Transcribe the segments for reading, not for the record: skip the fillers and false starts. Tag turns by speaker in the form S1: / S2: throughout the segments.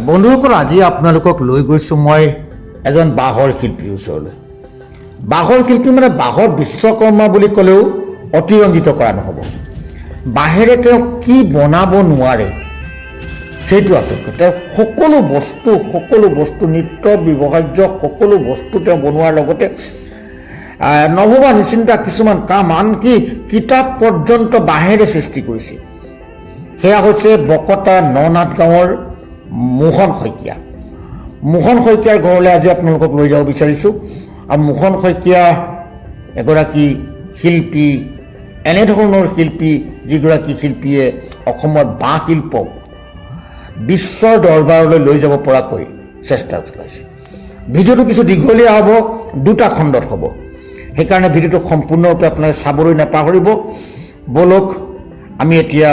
S1: বন্ধুসকল, আজি আপোনালোকক লৈ গৈছোঁ মই এজন বাঁহৰ শিল্পীৰ ওচৰলৈ। বাঁহৰ শিল্পী মানে বাঁহৰ বিশ্বকৰ্মা বুলি ক'লেও অতিৰঞ্জিত কৰা নহ'ব। বাঁহেৰে তেওঁ কি বনাব নোৱাৰে সেইটো আচলতে। তেওঁ সকলো বস্তু নিত্য ব্যৱহাৰ্য সকলো বস্তু তেওঁ বনোৱাৰ লগতে নভবা নিচিন্তা কিছুমান কাম, আনকি কিতাপ পৰ্যন্ত বাঁহেৰে সৃষ্টি কৰিছে। সেয়া হৈছে বকতা ননাট গাঁৱৰ মোহন শইকীয়া। মোহন শইকীয়াৰ ঘৰলৈ আজি আপোনালোকক লৈ যাব বিচাৰিছোঁ। আৰু মোহন শইকীয়া এগৰাকী শিল্পী, এনেধৰণৰ শিল্পী যিগৰাকী শিল্পীয়ে অসমৰ বাঁহ শিল্পক বিশ্বৰ দৰবাৰলৈ লৈ যাব পৰাকৈ চেষ্টা চলাইছে। ভিডিঅ'টো কিছু দীঘলীয়া হ'ব, দুটা খণ্ডত হ'ব। সেইকাৰণে ভিডিঅ'টো সম্পূৰ্ণৰূপে আপোনালোকে চাবলৈ নাপাহৰিব। বলক আমি এতিয়া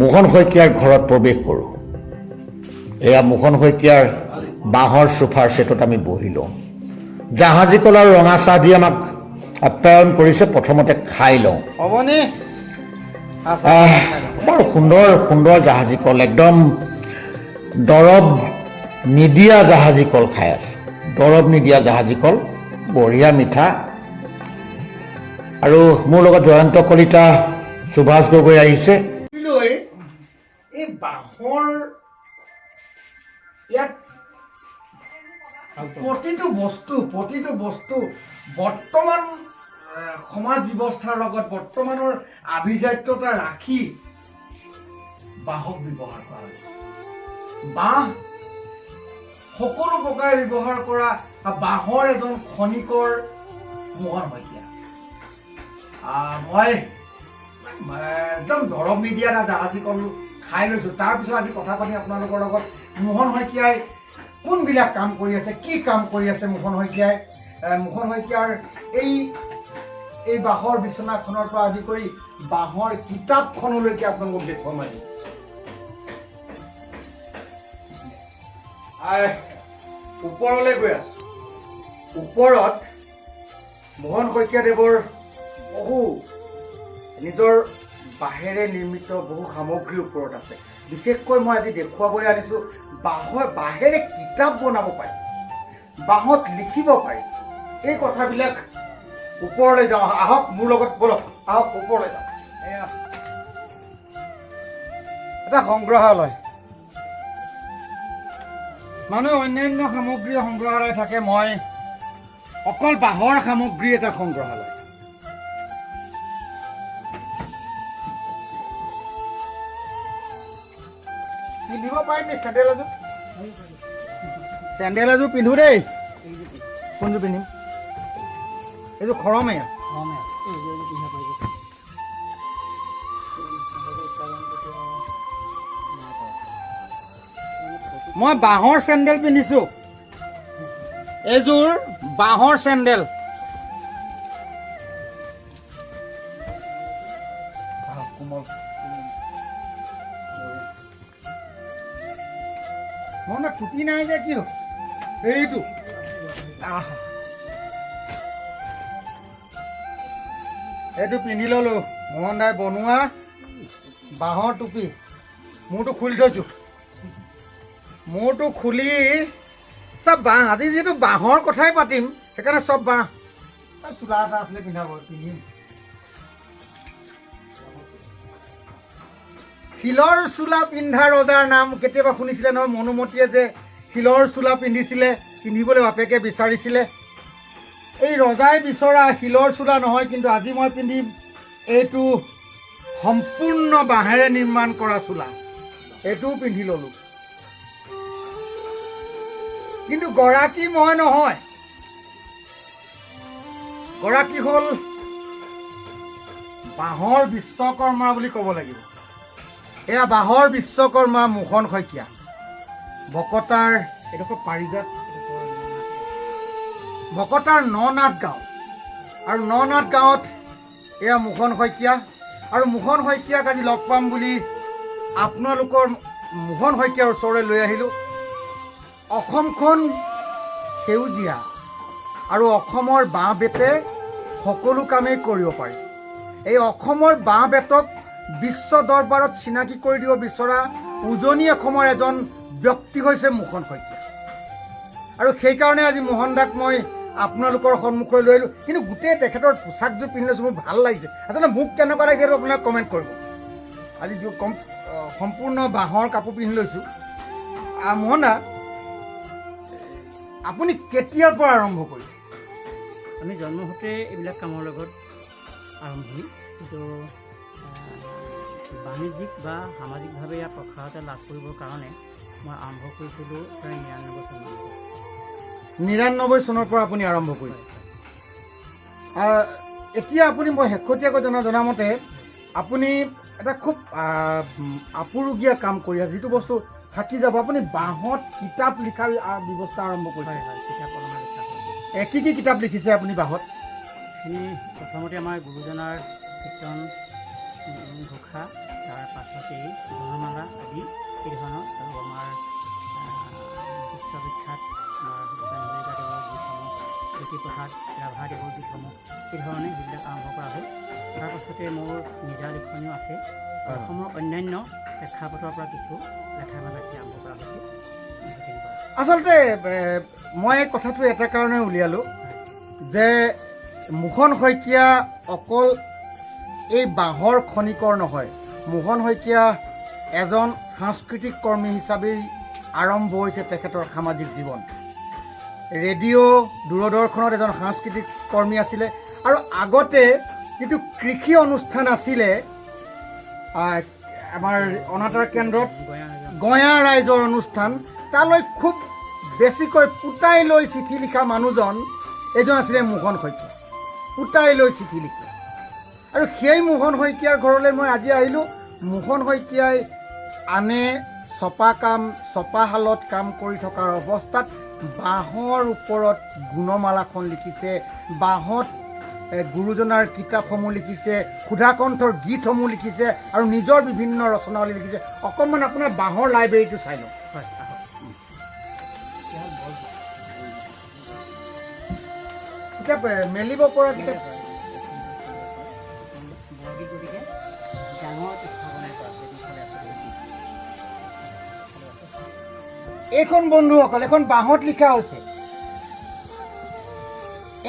S1: মোহন শইকীয়াৰ ঘৰত প্ৰৱেশ কৰোঁ। এয়া মোহন শইকীয়াৰ বাঁহৰ সোফাৰ ছেটত আমি বহি লওঁ। জাহাজী কল আৰু ৰঙা চাহ দি আমাক আপ্যায়ন কৰিছে। প্ৰথমতে খাই লওঁ।
S2: হ'বনে?
S1: বৰ সুন্দৰ জাহাজী কল, একদম দৰৱ নিদিয়া জাহাজী কল খাই আছোঁ। দৰৱ নিদিয়া জাহাজী কল, বঢ়িয়া মিঠা। আৰু মোৰ লগত জয়ন্ত কলিতা, সুভাষ গগৈ আহিছে।
S2: এই বাঁহৰ ইয়াত প্ৰতিটো বস্তু বৰ্তমান সমাজ ব্যৱস্থাৰ লগত বৰ্তমানৰ আভিজাত্যতা ৰাখি বাঁহক ব্যৱহাৰ কৰা হৈছে। বাঁহ সকলো প্ৰকাৰে ব্যৱহাৰ কৰা বাঁহৰ এজন খনিকৰ মোহন শইকীয়া। মই একদম দৰৱ নিদিয়া এটা জাহাজী কল খাই লৈছোঁ। তাৰপিছত আজি কথা পাতি আপোনালোকৰ লগত মোহন শইকীয়াই কোনবিলাক কাম কৰি আছে, কি কাম কৰি আছে মোহন শইকীয়াই। মোহন শইকীয়াৰ এই বাঁহৰ বিচনাখনৰ পৰা আদি কৰি বাঁহৰ কিতাপখনলৈকে আপোনালোকক দেখুৱাম আজি। ওপৰলৈ গৈ আছো। ওপৰত মোহন শইকীয়াদেৱৰ বহু নিজৰ বাঁহেৰে নিৰ্মিত বহু সামগ্ৰীৰ ওপৰত আছে। বিশেষকৈ মই আজি দেখুৱাবলৈ আনিছোঁ বাঁহেৰে কিতাপ বনাব পাৰি, বাঁহত লিখিব পাৰি। এই কথাবিলাক ওপৰলৈ যাওঁ, আহক মোৰ লগত, বলক আহক ওপৰলৈ যাওঁ। এটা সংগ্ৰহালয়, মানুহে অন্যান্য সামগ্ৰীৰ সংগ্ৰহালয় থাকে, মই অকল বাঁহৰ সামগ্ৰী এটা সংগ্ৰহালয়। পিন্ধিব পাৰিম নি চেণ্ডেল এযোৰ পিন্ধো দেই। কোনযোৰ পিন্ধিম? এইযোৰ খৰমীয়া। মই বাঁহৰ চেণ্ডেল পিন্ধিছো। এইযোৰ বাঁহৰ চেণ্ডেল। কোমল মই টুপি নাই যে কি হ'ল এইটো। এইটো পিন্ধি ললো, মোহন দাই বনোৱা বাঁহৰ টুপি। মূৰটো খুলি থৈছো, মূৰটো খুলি চব বাঁহ। আজি যিহেতু বাঁহৰ কথাই পাতিম সেইকাৰণে চব বাঁহ। চোলা এটা আছিলে পিন্ধাব, পিন্ধিম। শিলৰ চোলা পিন্ধা ৰজাৰ নাম কেতিয়াবা শুনিছিলে নহয়, মনুমতীয়ে যে শিলৰ চোলা পিন্ধিছিলে, পিন্ধিবলৈ বাপেকে বিচাৰিছিলে। এই ৰজাই বিচৰা শিলৰ চোলা নহয়, কিন্তু আজি মই পিন্ধিম এইটো সম্পূৰ্ণ বাঁহেৰে নিৰ্মাণ কৰা চোলা। এইটোও পিন্ধি ললোঁ। কিন্তু গৰাকী মই নহয়, গৰাকী হ'ল বাঁহৰ বিশ্বকৰ্মা বুলি ক'ব লাগিব। এয়া বাঁহৰ বিশ্বকৰ্মা মোহন শইকীয়া। বকতাৰ এইডোখৰ পাৰিজাত, বকতাৰ ননাট গাঁও। আৰু ননাট গাঁৱত এয়া মোহন শইকীয়া। আৰু মোহন শইকীয়াক আজি লগ পাম বুলি আপোনালোকৰ মোহন শইকীয়াৰ ওচৰলৈ লৈ আহিলোঁ। অসমখন সেউজীয়া আৰু অসমৰ বাঁহ বেতে সকলো কামেই কৰিব পাৰি। এই অসমৰ বাঁহ বেতক বিশ্ব দৰবাৰত চিনাকি কৰি দিব বিচৰা উজনি অসমৰ এজন ব্যক্তি হৈছে মোহন শইকীয়া। আৰু সেইকাৰণে আজি মোহন দাক মই আপোনালোকৰ সন্মুখলৈ লৈ আহিলোঁ। কিন্তু গোটেই তেখেতৰ পোচাকযোৰ পিন্ধি লৈছোঁ, মোৰ ভাল লাগিছে। আচলতে মোক কেনেকুৱা লাগিছে সেইটো আপোনাক কমেণ্ট কৰিব। আজি সম্পূৰ্ণ বাঁহৰ কাপোৰ পিন্ধি লৈছোঁ। মোহন দা, আপুনি কেতিয়াৰ পৰা আৰম্ভ কৰিছে?
S3: আমি জন্ম হওঁতে এইবিলাক কামৰ লগত আৰম্ভণি, কিন্তু বাণিজ্যিক বা সামাজিকভাৱে ইয়াৰ প্ৰসাৰতা লাভ কৰিবৰ কাৰণে মই আৰম্ভ কৰিছিলোঁ প্ৰায় ৯৯ চনত।
S2: ৯৯ চনৰ পৰা আপুনি আৰম্ভ কৰিছে। এতিয়া আপুনি মই শেহতীয়াকৈ জনামতে আপুনি এটা খুব আপুৰুগীয়া কাম কৰি আছে, যিটো বস্তু থাকি যাব। আপুনি বাঁহত কিতাপ লিখাৰ ব্যৱস্থা আৰম্ভ কৰিছে।
S3: কিতাপ অলপমান লিখা হয়।
S2: কি কি কিতাপ লিখিছে আপুনি বাঁহত?
S3: এইখিনি প্ৰথমতে আমাৰ গুৰুজনাৰ কীৰ্তন ঘোষা, তাৰ পাছতেই গুণমালা আদি এই ধৰণৰ, আৰু আমাৰ বিশ্ববিখ্যাত আমাৰ ভূপেন হাজৰিকাদেৱৰ গীতসমূহ, জ্যোতিপ্ৰসাদ ৰাভাদেৱৰ গীতসমূহ, এই ধৰণে সেইবিলাক আৰম্ভ কৰা হ'ল। তাৰ পাছতে মোৰ নিজা লিখনিও আছে। অসমৰ অন্যান্য প্ৰেক্ষাপটৰ পৰা কিছু লেখা মেলাখিনি আৰম্ভ কৰা হৈছে।
S2: আচলতে মই এই কথাটো এটা কাৰণে উলিয়ালোঁ যে মোহন শইকীয়া অকল এই বাঁহৰ খনিকৰ নহয়, মোহন শইকীয়া এজন সাংস্কৃতিক কৰ্মী হিচাপেই আৰম্ভ হৈছে তেখেতৰ সামাজিক জীৱন। ৰেডিঅ' দূৰদৰ্শনত এজন সাংস্কৃতিক কৰ্মী আছিলে, আৰু আগতে যিটো কৃষি অনুষ্ঠান আছিলে আমাৰ অনাতাঁৰ কেন্দ্ৰত, গঞা ৰাইজৰ অনুষ্ঠান, তালৈ খুব বেছিকৈ পোতাই লৈ চিঠি লিখা মানুহজন এজন আছিলে মোহন শইকীয়া। পোতাই লৈ চিঠি লিখে, আৰু সেই মোহন শইকীয়াৰ ঘৰলৈ মই আজি আহিলোঁ। মোহন শইকীয়াই আনে চপাশালত কাম কৰি থকাৰ অৱস্থাত বাঁহৰ ওপৰত গুণমালাখন লিখিছে, বাঁহত গুৰুজনাৰ কিতাপসমূহ লিখিছে, সুধাকণ্ঠৰ গীতসমূহ লিখিছে, আৰু নিজৰ বিভিন্ন ৰচনাৱলী লিখিছে। অকণমান আপোনাৰ বাঁহৰ লাইব্ৰেৰীটো চাই লওঁ।
S3: হয়,
S2: কিতাপ মেলিব পৰা কিতাপ।
S3: গতিকে ডাঙৰ পৃষ্ঠা বনাই কৰা দুইফালে আছে।
S2: এইখন বন্ধুসকল, এখন বাঁহত লিখা হৈছে,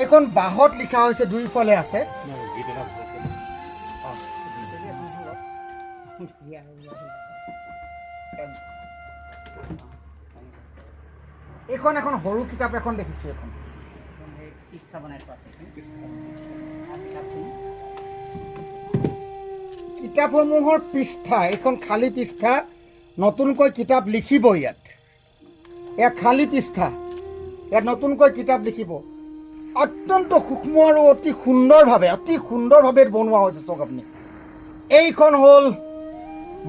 S2: এইখন বাঁহত লিখা হৈছে, দুইফালে আছে। এইখন এখন সৰু কিতাপ এখন দেখিছোঁ। এখন
S3: পৃষ্ঠা বনাই থোৱা আছে।
S2: কিতাপসমূহৰ পৃষ্ঠা, এইখন খালী পৃষ্ঠা, নতুনকৈ কিতাপ লিখিব ইয়াত। এয়া খালী পৃষ্ঠা, ইয়াত নতুনকৈ কিতাপ লিখিব। অত্যন্ত সূক্ষ্ম আৰু অতি সুন্দৰভাৱে বনোৱা হৈছে। চাওক আপুনি, এইখন হ'ল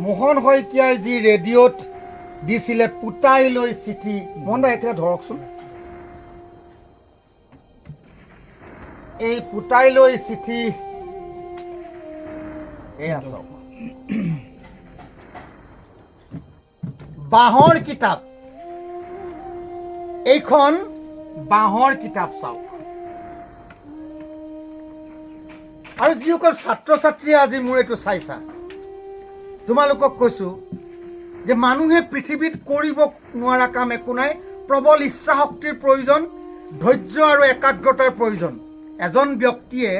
S2: মোহন শইকীয়াই যি ৰেডিঅ'ত দিছিলে পোতাই লৈ চিঠি। মোহন দা একেবাৰে ধৰকচোন, এই পোতাই লৈ চিঠি, এয়া চাওক, বাঁহৰ কিতাপ। এইখন বাঁহৰ কিতাপ চাওক। আৰু যিসকল ছাত্ৰ ছাত্ৰীয়ে আজি মোৰ এইটো চাইছা, তোমালোকক কৈছোঁ যে মানুহে পৃথিৱীত কৰিব নোৱাৰা কাম একো নাই। প্ৰবল ইচ্ছা শক্তিৰ প্ৰয়োজন, ধৈৰ্য আৰু একাগ্ৰতাৰ প্ৰয়োজন। এজন ব্যক্তিয়ে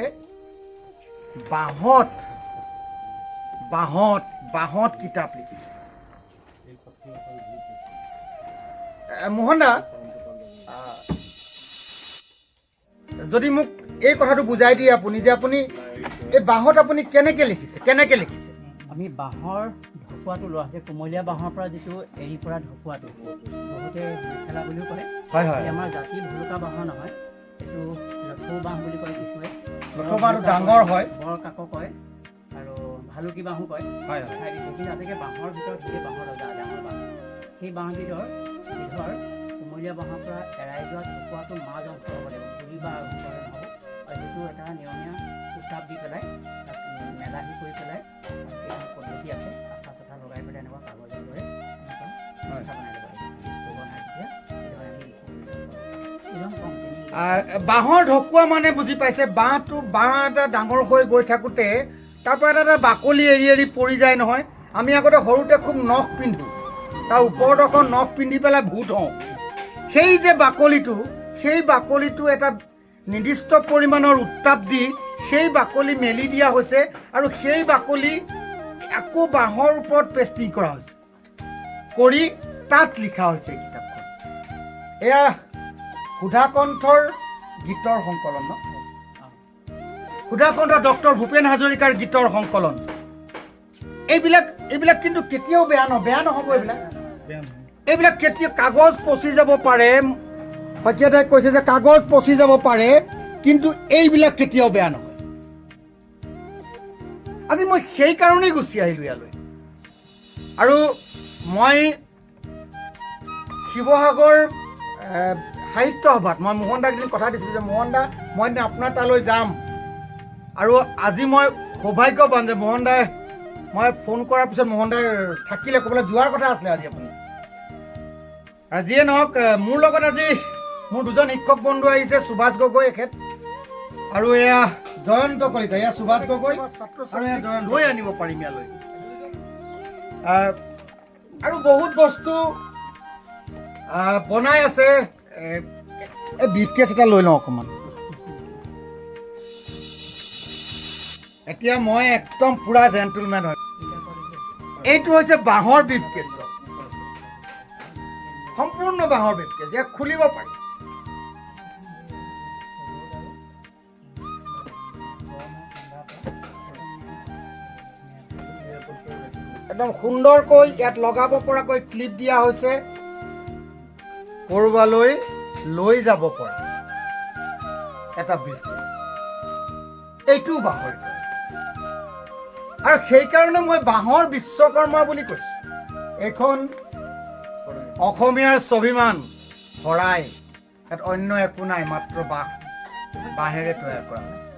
S2: বাঁহত কিতাপ লিখিছে। মোহন দা, যদি মোক এই কথাটো বুজাই দিয়ে আপুনি, যে আপুনি এই বাঁহত আপুনি কেনেকৈ লিখিছে?
S3: আমি বাঁহৰ ঢকুৱাটো লোৱা হৈছে, কুমলীয়া বাঁহৰ পৰা যিটো এৰি পৰা ঢকুৱাটো, বহুতে মেখেলা বুলিও কয়। আমাৰ জাতি ভুলুকা বাঁহৰ নহয়, এইটো লথৌ বাঁহ বুলি কয় কিছুৱে।
S2: লথৌ বাঁহটো ডাঙৰ হয়,
S3: বৰ কাক কয়, আৰু ভালুকি বাঁহো কয়। কিন্তু আজিকালি বাঁহৰ ভিতৰত সেই বাঁহৰ ডাঙৰ বাঁহ, সেই বাঁহবিধৰ কুমলীয়া বাঁহৰ পৰা এৰাই যোৱা ঢকুৱাটো মাজ অংশ হ'ব লাগিব, গুৰি বা ওপৰে নহ'ব। আৰু সেইটো এটা নিয়মীয়া হিচাপ দি পেলাই তাত মেলাহি কৰি পেলাই কিছুমান পদ্ধতি আছে, আঠা চাঠা লগাই পেলাই এনেকুৱা কাগজৰ দৰে এনেকুৱা পিঠা বনাই ল'ব লাগিব। বনাই তেতিয়া
S2: বাঁহৰ ঢকুৱা মানে বুজি পাইছে, বাঁহ এটা ডাঙৰ হৈ গৈ থাকোঁতে তাৰ পৰা এটা বাকলি এৰি পৰি যায় নহয়, আমি আগতে সৰুতে খুব নখ পিন্ধো, তাৰ ওপৰত এখন নখ পিন্ধি পেলাই ভূত হওঁ। সেই যে বাকলিটো, সেই বাকলিটো এটা নিৰ্দিষ্ট পৰিমাণৰ উত্তাপ দি সেই বাকলি মেলি দিয়া হৈছে আৰু সেই বাকলি আকৌ বাঁহৰ ওপৰত পেষ্টিং কৰা হৈছে, কৰি তাত লিখা হৈছে এই কিতাপখন। এয়া সুধাকণ্ঠৰ গীতৰ সংকলন ন, সুধাকণ্ঠ ডক্টৰ ভূপেন হাজৰিকাৰ গীতৰ সংকলন। এইবিলাক কিন্তু কেতিয়াও বেয়া নহ'ব। এইবিলাক কেতিয়াও কাগজ পচি যাব পাৰে, শইকীয়াদাই কৈছে যে কাগজ পচি যাব পাৰে, কিন্তু এইবিলাক কেতিয়াও বেয়া নহয়। আজি মই সেইকাৰণেই গুচি আহিলোঁ ইয়ালৈ। আৰু মই শিৱসাগৰ সাহিত্য সভাত মই মোহন দাক এদিন কথা দিছিলোঁ যে মোহন দা মই এদিন আপোনাৰ তালৈ যাম। আৰু আজি মই সৌভাগ্যৱান যে মোহন দাই, মই ফোন কৰাৰ পিছত মোহন দাই থাকিলে, ক'বলৈ যোৱাৰ কথা আছিলে আজি আপুনি। আৰু যিয়ে নহওক, মোৰ লগত আজি মোৰ দুজন শিক্ষক বন্ধু আহিছে, সুভাষ গগৈ এখেত আৰু এয়া জয়ন্ত কলিতা। এয়া সুভাষ গগৈ আৰু এয়া জয়ন্ত, লৈ আনিব পাৰিম ইয়ালৈ। আৰু বহুত বস্তু বনাই আছে। এই ব্ৰিফকেছ এটা লৈ লওঁ অকণমান। এতিয়া মই একদম পুৰা জেণ্টলমেন হয়। এইটো হৈছে বাঁহৰ ব্ৰিফকেছ, সম্পূৰ্ণ বাঁহৰ ব্ৰিফকেছ, ইয়াক খুলিব পাৰি। একদম সুন্দৰকৈ ইয়াত লগাব পৰাকৈ ক্লিপ দিয়া হৈছে, কৰবালৈ লৈ যাব পৰা এটা ব্ৰিফকেছ। এইটোও বাঁহৰ। আৰু সেইকাৰণে মই বাঁহৰ বিশ্বকৰ্মা বুলি কৈছোঁ। এইখন অসমীয়াৰ স্বাভিমান শৰাই, ইয়াত অন্য একো নাই, মাত্ৰ বাঁহেৰে তৈয়াৰ কৰা হৈছে।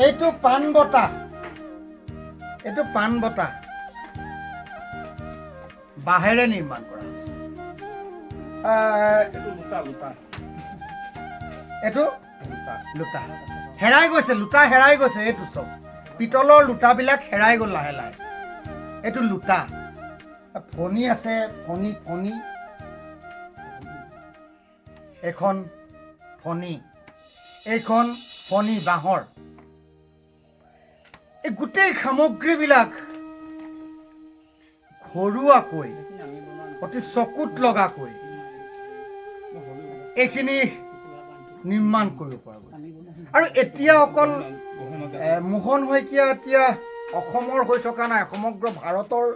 S2: এইটো পাণ বঁটা, এইটো পাণ বঁটা বাঁহেৰে নিৰ্মাণ কৰা হৈছে। এইটো লোটা হেৰাই গৈছে, লোটা হেৰাই গৈছে। এইটো চব পিতলৰ লোটাবিলাক হেৰাই গ'ল লাহে লাহে। এইটো লোটা, ফণি আছে, ফণি এইখন ফণি, এইখন ফণি বাঁহৰ। এই গোটেই সামগ্ৰীবিলাক ঘৰুৱাকৈ, অতি চকুত লগাকৈ এইখিনি নিৰ্মাণ কৰিব পৰা গৈছে। আৰু এতিয়া অকল মোহন শইকীয়া এতিয়া অসমৰ হৈ থকা নাই, সমগ্ৰ ভাৰতৰ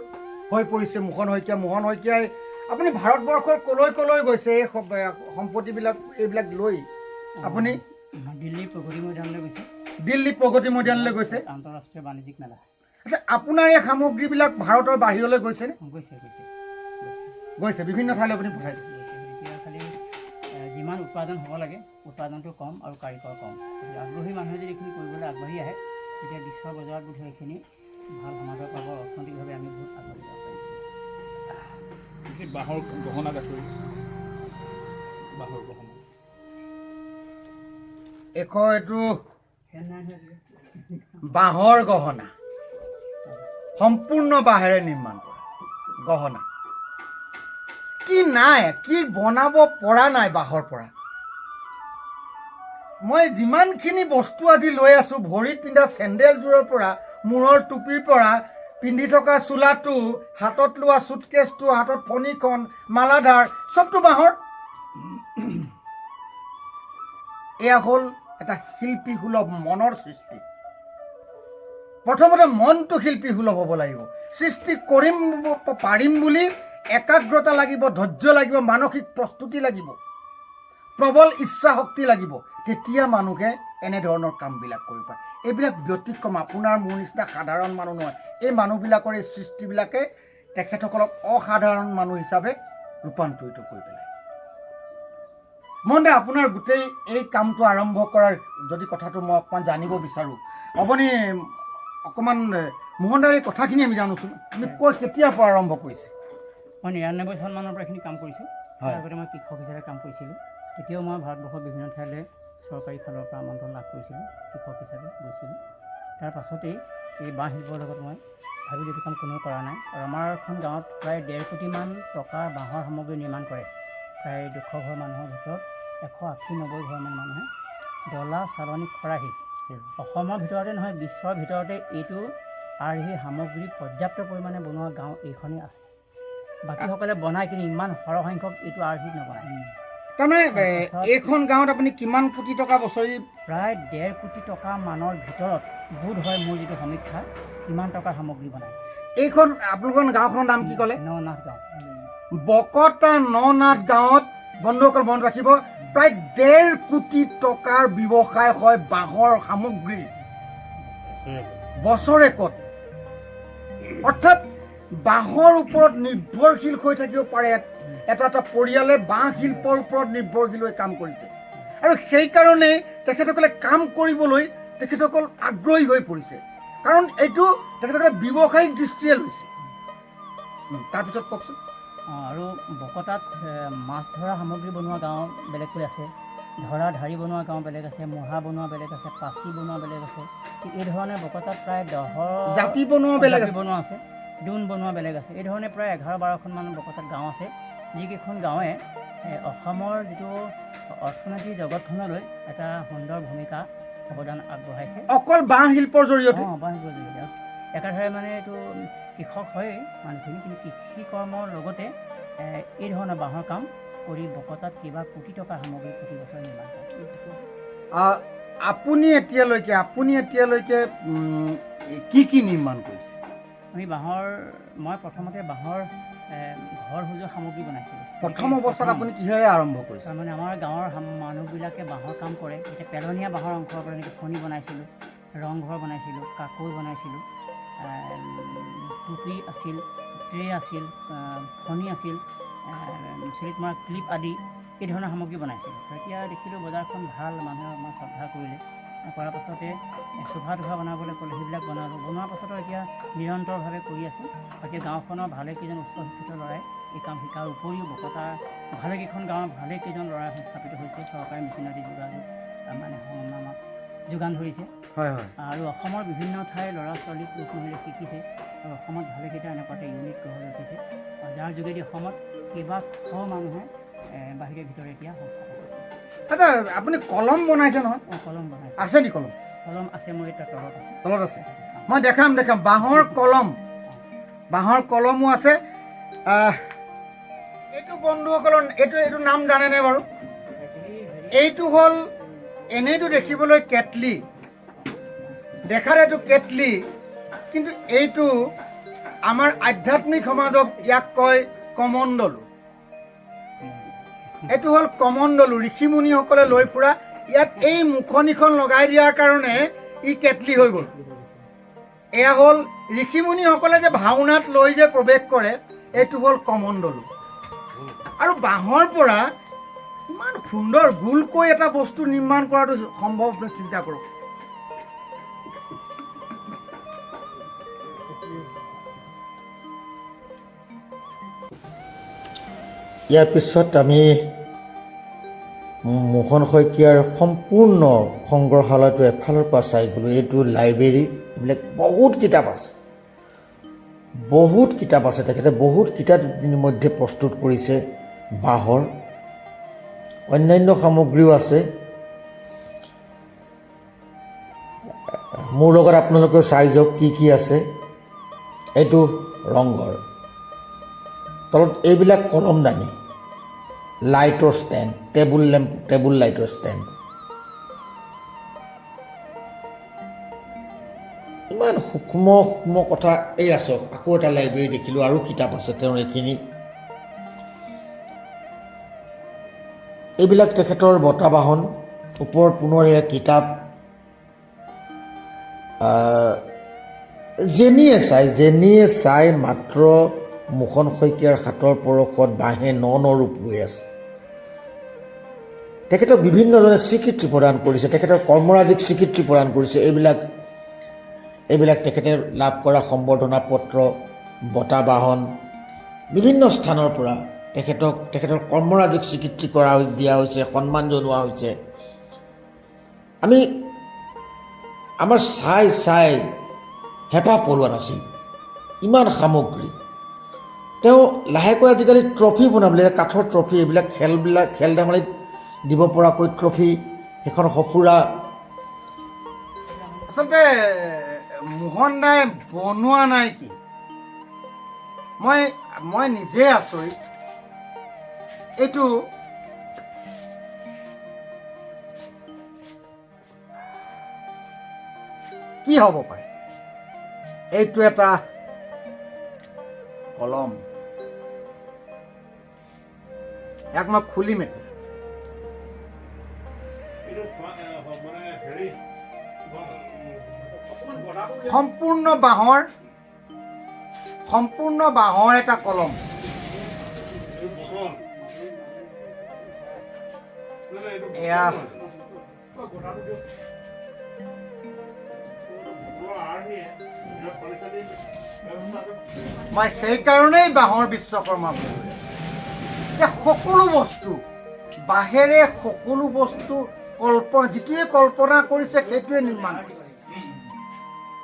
S2: হৈ পৰিছে মোহন শইকীয়া। মোহন শইকীয়াই আপুনি ভাৰতবৰ্ষৰ কলৈ গৈছে এই সম্পত্তিবিলাক এইবিলাক লৈ? আপুনি
S3: দিল্লী প্ৰগতি মৈদানলৈ গৈছে,
S2: দিল্লী প্ৰগতি মৈদানলৈ গৈছে,
S3: আন্তঃৰাষ্ট্ৰীয় বাণিজ্যিক মেলা।
S2: আচ্ছা, আপোনাৰ এই সামগ্ৰীবিলাক ভাৰতৰ বাহিৰলৈ গৈছেনে? গৈছে, বিভিন্ন ঠাইলৈ আপুনি পঠাইছে।
S3: এতিয়া খালি যিমান উৎপাদন হ'ব লাগে, উৎপাদনটো কম আৰু কাৰিকৰ কম। আগ্ৰহী মানুহে যদি এইখিনি কৰিবলৈ আগবাঢ়ি আহে, তেতিয়া বিশ্বৰ বজাৰত বোধহয় এইখিনি ভাল সমাদৰ পাব। অৰ্থনৈতিকভাৱে আমি বহুত আগবাঢ়ি যাব পাৰিম।
S4: বাঁহৰ গহনা গাঁঠৰি, বাঁহৰ গহনা
S2: এইটো বাঁহৰ গহনা, সম্পূৰ্ণ বাঁহেৰে নিৰ্মাণ কৰা গহনা। কি নাই, কি বনাব পৰা নাই বাঁহৰ পৰা। মই যিমানখিনি বস্তু আজি লৈ আছো, ভৰিত পিন্ধা চেণ্ডেলযোৰৰ পৰা, মূৰৰ টুপিৰ পৰা, পিন্ধি থকা চোলাটো, হাতত লোৱা চুটকেছটো, হাতত ফণিখন, মালাধাৰ, চবটো বাঁহৰ। এয়া হ'ল এটা শিল্পীসুলভ মনৰ সৃষ্টি। প্ৰথমতে মনটো শিল্পীসুলভ হ'ব লাগিব। সৃষ্টি কৰিম পাৰিম বুলি একাগ্ৰতা লাগিব, ধৈৰ্য লাগিব, মানসিক প্ৰস্তুতি লাগিব, প্ৰবল ইচ্ছা শক্তি লাগিব। তেতিয়া মানুহে এনেধৰণৰ কামবিলাক কৰিব পাৰে। এইবিলাক ব্যতিক্ৰম, আপোনাৰ মোৰ নিচিনা সাধাৰণ মানুহ নহয়। এই মানুহবিলাকৰ এই সৃষ্টিবিলাকে তেখেতসকলক অসাধাৰণ মানুহ হিচাপে ৰূপান্তৰিত কৰি পেলায়। মহন দা, আপোনাৰ গোটেই এই কামটো আৰম্ভ কৰাৰ যদি কথাটো মই অকণমান জানিব বিচাৰোঁ, আপুনি অকণমান মোহন দাৰ এই কথাখিনি আমি জানোচোন। আপুনি কেতিয়াৰ পৰা আৰম্ভ কৰিছে?
S3: মই ৯৯ চনমানৰ পৰা এইখিনি কাম কৰিছোঁ। আগতে মই কৃষক হিচাপে কাম কৰিছিলোঁ। তেতিয়াও মই ভাৰতবৰ্ষৰ বিভিন্ন ঠাইলৈ চৰকাৰী ফালৰ পৰা আমন্ত্ৰণ লাভ কৰিছিলোঁ, কৃষক হিচাপে গৈছিলোঁ। তাৰ পাছতেই এই বাঁহ শিল্পৰ লগত মই ভাবি এইটো কাম কোনেও কৰা নাই। আৰু আমাৰখন গাঁৱত প্ৰায় 1.5 কোটিমান টকাৰ বাঁহৰ সামগ্ৰী নিৰ্মাণ কৰে। প্ৰায় 200 ঘৰ মানুহৰ ভিতৰত 180-90 ঘৰমান মানুহে ডলা, চালনী, খৰাহী অসমৰ ভিতৰতে নহয় বিশ্বৰ ভিতৰতে এইটো আৰ্হি সামগ্ৰী পৰ্যাপ্ত পৰিমাণে বনোৱা গাঁও এইখনেই আছে। বাকীসকলে বনাই কিন্তু ইমান সৰহসংখ্যক এইটো আৰ্হিত নবনায়।
S2: তাৰমানে এইখন গাঁৱত আপুনি কিমান কোটি টকা বছৰি?
S3: প্ৰায় 1.5 কোটি টকা মানৰ ভিতৰত বোধ হয় মোৰ যিটো সমীক্ষা ইমান টকাৰ সামগ্ৰী বনায়।
S2: এইখন আপোনালোকৰ গাঁওখনৰ নাম কি ক'লে?
S3: ননাথ গাঁও।
S2: বকতা ননাথ গাঁৱত বন্ধুসকল মনত ৰাখিব, প্ৰায় 1.5 কোটি টকাৰ ব্যৱসায় হয় বাঁহৰ সামগ্ৰী বছৰেকত। অৰ্থাৎ বাঁহৰ ওপৰত নিৰ্ভৰশীল হৈ থাকিব পাৰে এটা এটা পৰিয়ালে বাঁহ শিল্পৰ ওপৰত নিৰ্ভৰশীল হৈ কাম কৰিছে। আৰু সেইকাৰণে তেখেতসকলে কাম কৰিবলৈ তেখেতসকল আগ্ৰহী হৈ পৰিছে, কাৰণ এইটো তেখেতসকলে ব্যৱসায়িক দৃষ্টিৰে লৈছে। তাৰপিছত কওকচোন।
S3: আৰু বকতাত মাছ ধৰা সামগ্ৰী বনোৱা গাঁও বেলেগকৈ আছে, ধৰা ধাৰি বনোৱা গাঁও বেলেগ আছে, মূঢ়া বনোৱা বেলেগ আছে, পাচি বনোৱা বেলেগ আছে। ঠিক এই ধৰণে বকতাত প্ৰায় 10
S2: জাপি বনোৱা বেলেগ
S3: আছে, দোন বনোৱা বেলেগ আছে। এই ধৰণে প্ৰায় 11-12খনমান বকতাত গাঁও আছে, যিকেইখন গাঁৱে অসমৰ যিটো অৰ্থনীতিৰ জগতখনলৈ এটা সুন্দৰ ভূমিকা অৱদান আগবঢ়াইছে।
S2: অকল বাঁহ শিল্পৰ জৰিয়তে?
S3: বাঁহ শিল্পৰ জৰিয়তে। একেদৰে মানে এইটো কৃষক হয়েই মানুহখিনি, কিন্তু কৃষি কৰ্মৰ লগতে এই ধৰণৰ বাঁহৰ কাম কৰি বকতাত কেইবা কোটি টকাৰ সামগ্ৰী প্ৰতি বছৰে নিৰ্মাণ কৰে।
S2: আপুনি এতিয়ালৈকে কি নিৰ্মাণ কৰিছে?
S3: মই প্ৰথমতে বাঁহৰ ঘৰ সজোৱা সামগ্ৰী বনাইছিলোঁ।
S2: প্ৰথম অৱস্থাত আপুনি কিহেৰে আৰম্ভ কৰিছে?
S3: তাৰমানে আমাৰ গাঁৱৰ মানুহবিলাকে বাঁহৰ কাম কৰে। এতিয়া পেলনীয়া বাঁহৰ অংশৰ পৰা এনেকৈ ফণি বনাইছিলোঁ, ৰংঘৰ বনাইছিলোঁ, কাকৈ বনাইছিলোঁ, টুপি আছিল, ট্ৰে আছিল, ফণি আছিল, চিৰিট মৰা ক্লিপ আদি এই ধৰণৰ সামগ্ৰী বনাইছিলোঁ। এতিয়া দেখিলোঁ বজাৰখন ভাল, মানুহে আমাৰ শ্ৰদ্ধা কৰিলে। কৰাৰ পাছতে চোফা টোফা বনাবলৈ ক'লে, সেইবিলাক বনালোঁ। বনোৱাৰ পাছতো এতিয়া নিৰন্তৰভাৱে কৰি আছোঁ। বাকী গাঁওখনৰ ভালেকেইজন উচ্চ শিক্ষিত ল'ৰাই এই কাম শিকাৰ উপৰিও বকতাৰ ভালেকেইখন গাঁৱৰ ভালেকেইজন ল'ৰাই সংস্থাপিত হৈছে। চৰকাৰী মেচিনাৰী যোগান ধৰিছে। আৰু অসমৰ বিভিন্ন ঠাইৰ ল'ৰা ছোৱালী পুৰুষ মহিলাই শিকিছে। আৰু অসমত ভালেকেইটা এনেকুৱা এটা ইউনিট গঢ় লৈ উঠিছে, যাৰ যোগেদি অসমত কেইবাশ মানুহে বাহিৰে ভিতৰে এতিয়া সংস্থাপন কৰিছে।
S2: আচ্ছা, আপুনি কলম বনাইছে নহয়?
S3: কলম বনাইছে।
S2: আছে নি কলম?
S3: কলম আছে, মোৰ এতিয়া
S2: তলত আছে। মই দেখাম। বাঁহৰ কলমো আছে। এইটো বন্ধুসকলৰ এইটো নাম জানেনে বাৰু? এইটো হ'ল, এনেইতো দেখিবলৈ কেটলি, দেখাত এইটো কেটলি, কিন্তু এইটো আমাৰ আধ্যাত্মিক সমাজক ইয়াক কয় কমণ্ডলু। এইটো হ'ল কমণ্ডলু, ঋষিমুনিসকলে লৈ ফুৰা। ইয়াত এই মুখনিখন লগাই দিয়াৰ কাৰণে ই কেটলি হৈ গ'ল। এয়া হ'ল ঋষিমুনিসকলে যে ভাওনাত লৈ যে প্ৰৱেশ কৰে, এইটো হ'ল কমণ্ডলু। আৰু বাঁহৰ পৰা ইমান সুন্দৰ গোলকৈ এটা বস্তু নিৰ্মাণ কৰাটো সম্ভৱ নে? চিন্তা কৰক।
S1: ইয়াৰ পিছত আমি মোহন শইকীয়াৰ সম্পূৰ্ণ সংগ্ৰহালয়টো এফালৰ পৰা চাই গ'লোঁ। এইটো লাইব্ৰেৰী, এইবিলাক বহুত কিতাপ আছে। তেখেতে বহুত কিতাপ ইতিমধ্যে প্ৰস্তুত কৰিছে বাঁহৰ। অন্যান্য সামগ্ৰীও আছে। মোৰ লগত আপোনালোকে চাই যাওক কি আছে। এইটো ৰংঘৰ, তলত এইবিলাক কলমদানি, লাইটৰ ষ্টেণ্ড, টেবুল লাইটৰ ষ্টেণ্ড। ইমান সূক্ষ্ম কথা। এই আছক, আকৌ এটা লাইব্ৰেৰী দেখিলোঁ, আৰু কিতাপ আছে তেওঁৰ এইখিনি। এইবিলাক তেখেতৰ বঁটা বাহন, ওপৰত পুনৰ এয়া কিতাপ। যেনিয়ে চাই মাত্ৰ মোহন শইকীয়াৰ হাতৰ পৰশত বাঁহে ন ৰূপ লৈ আছে। তেখেতক বিভিন্নজনে স্বীকৃতি প্ৰদান কৰিছে, তেখেতৰ কৰ্মৰাজিক স্বীকৃতি প্ৰদান কৰিছে। এইবিলাক তেখেতে লাভ কৰা সম্বৰ্ধনা পত্ৰ, বঁটা বাহন, বিভিন্ন স্থানৰ পৰা তেখেতৰ কৰ্মৰাজিক স্বীকৃতি দিয়া হৈছে, সন্মান জনোৱা হৈছে। আমাৰ চাই হেঁপাহ পলোৱা নাছিল, ইমান সামগ্ৰী। তেওঁ লাহেকৈ আজিকালি ট্ৰফি বনাবলৈ, কাঠৰ ট্ৰফি, এইবিলাক খেল ধেমালিত দিব পৰাকৈ ট্ৰফি, সেইখন সঁফুৰা।
S2: আচলতে মোহন দাই বনোৱা নাই কি, মই নিজে আচৰিত। এইটো কি হ'ব পাৰে? এইটো এটা কলম, ইয়াক মই খুলিম এতিয়া। সম্পূৰ্ণ বাঁহৰ এটা কলম। এয়া মই সেইকাৰণেই বাঁহৰ বিশ্বকৰ্মা বুলি কওঁ। সকলো বস্তু বাঁহেৰে, সকলো বস্তু যিটোৱে কল্পনা কৰিছে সেইটোৱে নিৰ্মাণ কৰিছে।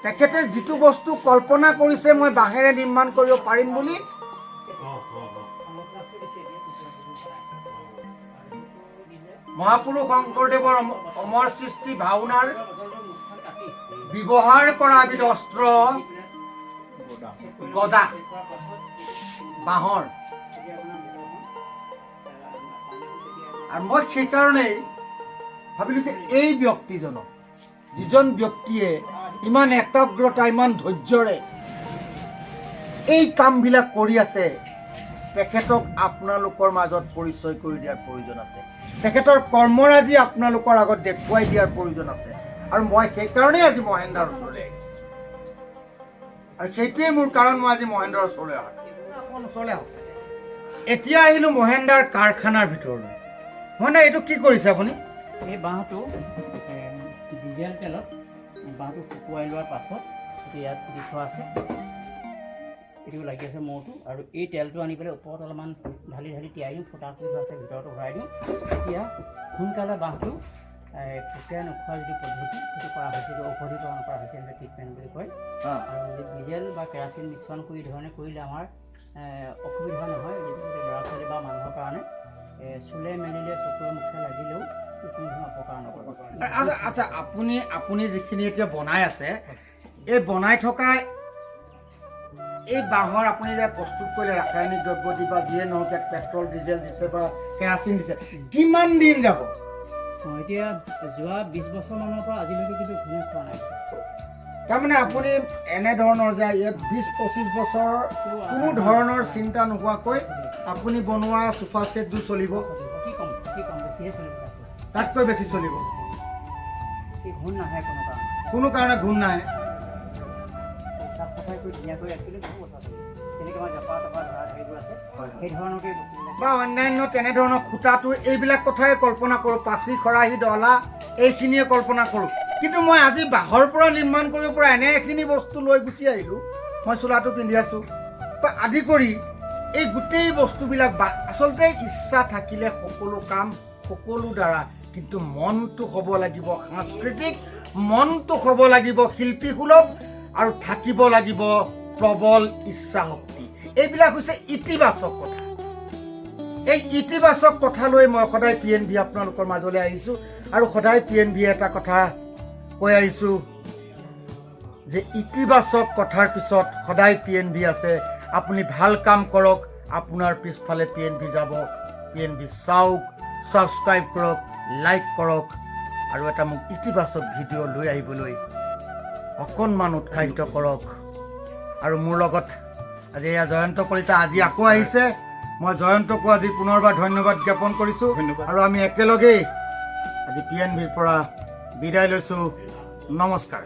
S2: তেখেতে যিটো বস্তু কল্পনা কৰিছে মই বাঁহেৰে নিৰ্মাণ কৰিব পাৰিম বুলি, মহাপুৰুষ শংকৰদেৱৰ অমৰ সৃষ্টি ভাওনাৰ ব্যৱহাৰ কৰা এবিধ অস্ত্ৰ গদা, বাঁহৰ। আৰু মই সেইকাৰণেই ভাবিলোঁ যে এই ব্যক্তিজনক, যিজন ব্যক্তিয়ে ইমান একাগ্ৰতা, ইমান ধৈৰ্যৰে এই কামবিলাক কৰি আছে, তেখেতক আপোনালোকৰ মাজত পৰিচয় কৰি দিয়াৰ প্ৰয়োজন আছে। তেখেতৰ কৰ্মৰাজি আপোনালোকৰ আগত দেখুৱাই দিয়াৰ প্ৰয়োজন আছে। আৰু মই সেইকাৰণেই আজি মহেন্দ্ৰৰ ওচৰলৈ আহিছোঁ। আৰু সেইটোৱেই মোৰ কাৰণ, মই আজি মহেন্দ্ৰৰ ওচৰলৈ অহা। অকণ ওচৰলৈ আহক। এতিয়া আহিলোঁ মহেন্দ্ৰৰ কাৰখানাৰ ভিতৰলৈ। মানে এইটো কি কৰিছে আপুনি?
S3: এই বাঁহটো ডিজেল তেলত বাঁহটো শুকুৱাই লোৱাৰ পাছত ইয়াত দি থোৱা আছে, এইটো লাগি আছে মূৰটো। আৰু এই তেলটো আনি পেলাই ওপৰত অলপমান ঢালি তিয়াই দিওঁ, ফুটা কৰি থোৱা আছে, ভিতৰতো ভৰাই দিওঁ। এতিয়া সোনকালে বাঁহটো ফুটিয়াই নোখোৱা যিটো পদ্ধতি, সেইটো কৰা হৈছে, এইটো ঔষধীকৰণ কৰা হৈছে, এনেকৈ ট্ৰিটমেণ্ট বুলি কয়। আৰু ডিজেল বা কেৰাচিন মিশ্ৰণ কৰি ধৰণে কৰিলে আমাৰ অসুবিধা নহয়। ল'ৰা ছোৱালী বা মানুহৰ কাৰণে চুলে মেলিলে, চকুৰে মুখে লাগিলেও কোনো ধৰণৰ অপকাৰ নকৰে।
S2: আচ্ছা, আপুনি যিখিনি এতিয়া বনাই আছে, এই বনাই থকা এই বাঁহৰ আপুনি যে প্ৰস্তুত কৰিলে ৰাসায়নিক দ্ৰব্য দি বা যিয়ে নহওক, ইয়াত পেট্ৰল, ডিজেল দিছে বা কেৰাচিন দিছে, কিমান দিন যাব?
S3: এতিয়া যোৱা 20 বছৰমানৰ পৰা আজিলৈকে কিন্তু ঘূৰি খোৱা নাই।
S2: তাৰমানে আপুনি এনেধৰণৰ যে ইয়াত 20-25 বছৰ কোনো ধৰণৰ চিন্তা নোহোৱাকৈ আপুনি বনোৱা চোফা ছেটবোৰ চলিব?
S3: কি কম বেছিহে চলিব,
S2: তাতকৈ বেছি চলিব?
S3: ঘূণ নাহে
S2: কোনো কাৰণে ঘূণ নাহে?
S3: চাফ চাফাই কৰি ধুনীয়াকৈ ৰাখিলে বহু কথা চলিব। তেনেকৈ আমাৰ জপা টপা ধৰা ধৰিবোৰ আছে, সেই ধৰণকে
S2: বা অন্যান্য তেনেধৰণৰ খুঁটাটো, এইবিলাক কথাই কল্পনা কৰোঁ। পাচি, খৰাহী, ডলা, এইখিনিয়ে কল্পনা কৰোঁ। কিন্তু মই আজি বাঁহৰ পৰা নিৰ্মাণ কৰিব পৰা এনে এখিনি বস্তু লৈ গুচি আহিলোঁ। মই চোলাটো পিন্ধি আছোঁ আদি কৰি এই গোটেই বস্তুবিলাক আচলতে ইচ্ছা থাকিলে সকলো কাম সকলো দ্বাৰা, কিন্তু মনটো হ'ব লাগিব সাংস্কৃতিক, মনটো হ'ব লাগিব শিল্পীসুলভ, আৰু থাকিব লাগিব প্ৰবল ইচ্ছা শক্তি। এইবিলাক হৈছে ইতিবাচক কথা। এই ইতিবাচক কথা লৈ মই সদায় PNB আপোনালোকৰ মাজলৈ আহিছোঁ। আৰু সদায় PNB এটা কথা কৈ আহিছোঁ যে ইতিবাচক কথাৰ পিছত সদায় PNB আছে। আপুনি ভাল কাম কৰক, আপোনাৰ পিছফালে PNB যাব। PNB চাওক, ছাবস্ক্ৰাইব কৰক, লাইক কৰক, আৰু এটা মোক ইতিবাচক ভিডিঅ' লৈ আহিবলৈ অকণমান উৎসাহিত কৰক। আৰু মোৰ লগত আজি এয়া জয়ন্ত কলিতা আজি আকৌ আহিছে। মই জয়ন্তকো আজি পুনৰবাৰ ধন্যবাদ জ্ঞাপন কৰিছোঁ। আৰু আমি একেলগেই আজি PNBৰ পৰা বিদায় লৈছোঁ। নমস্কাৰ।